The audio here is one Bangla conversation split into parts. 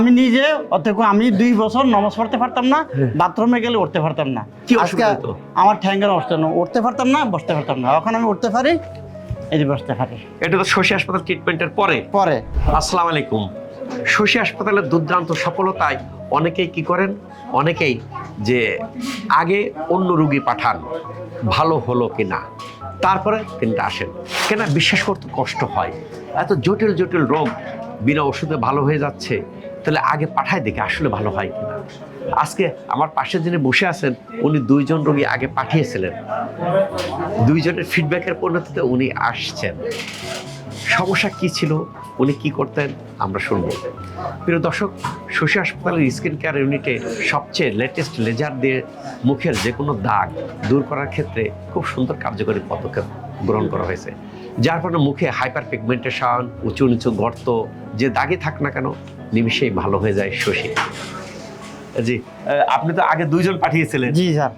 আমি নিজে অথচ আমি 2 বছর নামাজ পড়তে পারতাম না, বাথরুমে গেলে উঠতে পারতাম না। কি আজকে অসুবিধা হতো? আমার ঠ্যাঙ্গের অবস্থা উঠতে পারতাম না, বসতে পারতাম না। এখন আমি উঠতে পারি, এই যে বসতে পারি। এটা তো শশী হাসপাতাল ট্রিটমেন্টের পরে। আসসালামু আলাইকুম। শশী হাসপাতালের দুর্দান্ত সফলতায় অনেকেই কি করেন, অনেকেই যে আগে অন্য রোগী পাঠান ভালো হলো কিনা, তারপরে তিনি আসেন কেন। বিশ্বাস করতে কষ্ট হয়, এত জটিল জটিল রোগ বিনা ওষুধে ভালো হয়ে যাচ্ছে, তাহলে আগে পাঠায় দেখে আসলে ভালো হয় কিনা। আজকে আমার পাশে যিনি বসে আছেন, উনি 2 জন রোগী আগে পাঠিয়েছিলেন, 2 জনের ফিডব্যাকের পরিণতিতে উনি আসছেন। সমস্যা কি ছিল, উনি কি করতেন, আমরা শুনবো। প্রিয় দর্শক, শশী হাসপাতালের স্কিন কেয়ার ইউনিটে সবচেয়ে লেটেস্ট লেজার দিয়ে মুখের যে কোনো দাগ দূর করার ক্ষেত্রে খুব সুন্দর কার্যকরী পদক্ষেপ গ্রহণ করা হয়েছে, যার ফলে মুখে হাইপার পিগমেন্টেশন, উঁচু নিচু গর্ত যে দাগে থাক না কেন নিমিশেই ভালো হয়ে যায় শশী। জি, আপনি তো আগে 2 জন পাঠিয়েছিলেন। জি স্যার।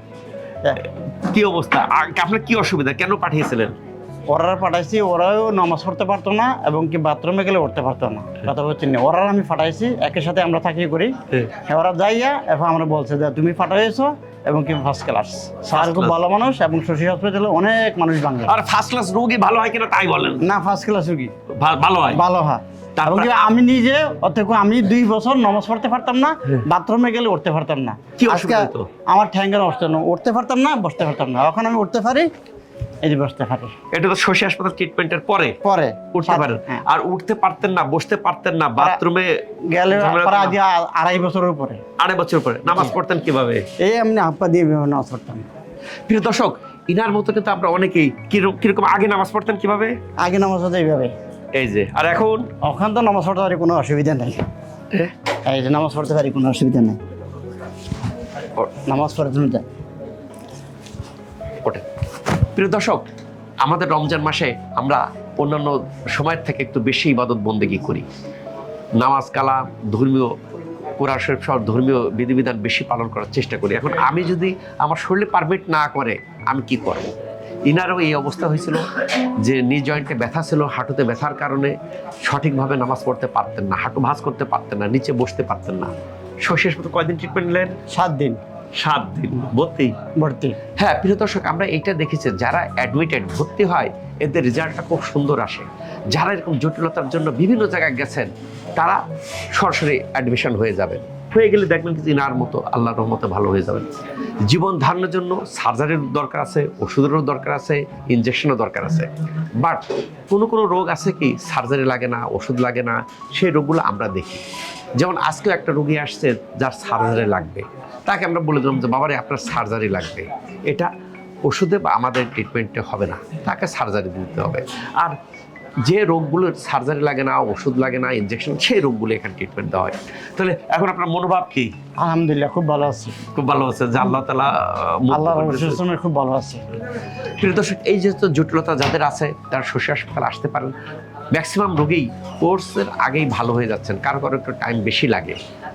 কি অবস্থা, আপনার কি অসুবিধা, কেন পাঠিয়েছিলেন? ওরা পাঠাইছি, ওরাও নামাজ পড়তে পারতো না এবং কি বাথরুমে গেলে উঠতে পারতো না। কথা বলছি না, ওরা আমি পাঠাইছি, একই সাথে আমরা থাকি করি। ওরা যাইয়া এখন আমরা বলছে যে তুমি পাঠাইছো এবং কি ফার্স্ট ক্লাস। স্যার খুব ভালো মানুষ এবং শশী হসপিটালে অনেক মানুষ বাংলা। আর ফার্স্ট ক্লাস রোগী ভালো হয় কিনা তাই বলেন। না, ফার্স্ট ক্লাস রোগী ভালো হয়, ভালো হয়। এবং কি আমি নিজে অথচ আমি 2 বছর নামাজ পড়তে পারতাম না, বাথরুমে গেলে উঠতে পারতাম না। কি আজকে অসুবিধা হতো? আমার ঠ্যাঙ্গের অবস্থা উঠতে পারতাম না, বসতে পারতাম না। এখন আমি উঠতে পারি, এই যে বসতে পারি। এটা তো শশী হাসপাতাল ট্রিটমেন্টের পরে উঠতে পারেন। আর উঠতে পারতেন না, বসতে পারতেন না, বাথরুমে গেলে প্রায় আজ 2.5 বছরের উপরে। 2.5 বছর পরে নামাজ পড়তেন কিভাবে? এই এমনি হাপ্পা দিয়ে নামাজ পড়তাম। প্রিয় দর্শক, ইনার মতো কিন্তু আমরা অনেকেই কিরকম আগে নামাজ পড়তেন কিভাবে? আগে নামাজ পড়তে এইভাবে, এই যে। আর এখন তো নামাজ পড়তে পারি, কোনো অসুবিধা নেই। এই যে নামাজ পড়তে পারি, কোনো অসুবিধা নেই। নামাজ পড়তে ওঠে। প্রিয় দর্শক, আমাদের রমজান মাসে আমরা অন্যান্য সময়ের থেকে একটু বেশি ইবাদত বন্দেগী করি, নামাজ কালাম, ধর্মীয় কোরআন শরীফ সব ধর্মীয় বিধিবিধান বেশি পালন করার চেষ্টা করি। এখন আমি যদি আমার শরীরে পারমিট না করে আমি কি করব? ইনারও এই অবস্থা হয়েছিল যে নি জয়েন্টে ব্যথা ছিল, হাঁটুতে ব্যথার কারণে সঠিকভাবে নামাজ পড়তে পারতেন না, হাঁটু ভাঁজ করতে পারতেন না, নিচে বসতে পারতেন না। শেষ পর্যন্ত কয়দিন ট্রিটমেন্ট নিলেন? 7 দিন। 7 দিন ভর্তি। হ্যাঁ প্রিয় দর্শক, আমরা এইটা দেখেছি, যারা অ্যাডমিটেড ভর্তি হয় এদের রেজাল্টটা খুব সুন্দর আসে। যারা এরকম জটিলতার জন্য বিভিন্ন জায়গায় গেছেন তারা সরাসরি অ্যাডমিশন হয়ে যাবেন, হয়ে গেলে দেখবেন কি ইনার মতো আল্লাহর রহমতে ভালো হয়ে যাবেন। জীবন ধারণের জন্য সার্জারির দরকার আছে, ওষুধেরও দরকার আছে, ইনজেকশনও দরকার আছে। বাট কোনো রোগ আছে কি সার্জারি লাগে না, ওষুধ লাগে না, সেই রোগগুলো আমরা দেখি। যেমন আজকেও একটা রোগী আসছে যার সার্জারি লাগবে, তাকে আমরা বলে দিলাম যে বাবারে আপনার সার্জারি লাগবে, এটা ওষুধে বা আমাদের ট্রিটমেন্টে হবে না, তাকে সার্জারি দিতে হবে। আর যে রোগগুলোর সার্জারি লাগে না, ওষুধ লাগে না, ইনজেকশন, সেই রোগগুলো এখানে ট্রিটমেন্ট দেওয়া হয়। তাহলে এখন আপনার মনোভাব কি? আলহামদুলিল্লাহ খুব ভালো আছি। খুব ভালো আছে যে আল্লাহ তাআলা খুব ভালো আছে। প্রিয় দর্শক, এই যে জটিলতা যাদের আছে তারা শশী হাসপাতালে আসতে পারেন। ম্যাক্সিমাম রোগী কোর্সের আগেই ভালো হয়ে যাচ্ছেন, কারো একটু টাইম বেশি লাগে,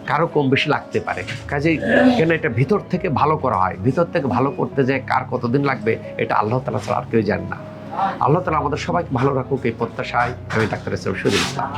কারো কম বেশি লাগতে পারে। কাজেই কেন এটা ভিতর থেকে ভালো করা হয়, ভিতর থেকে ভালো করতে যায় কার কতদিন লাগবে এটা আল্লাহ তাআলা ছাড়া আর কেউ জানে না। আল্লাহ তাআলা আমাদের সবাইকে ভালো রাখুক এই প্রত্যাশায় আমি ডাক্তার শরীফুল ইসলাম।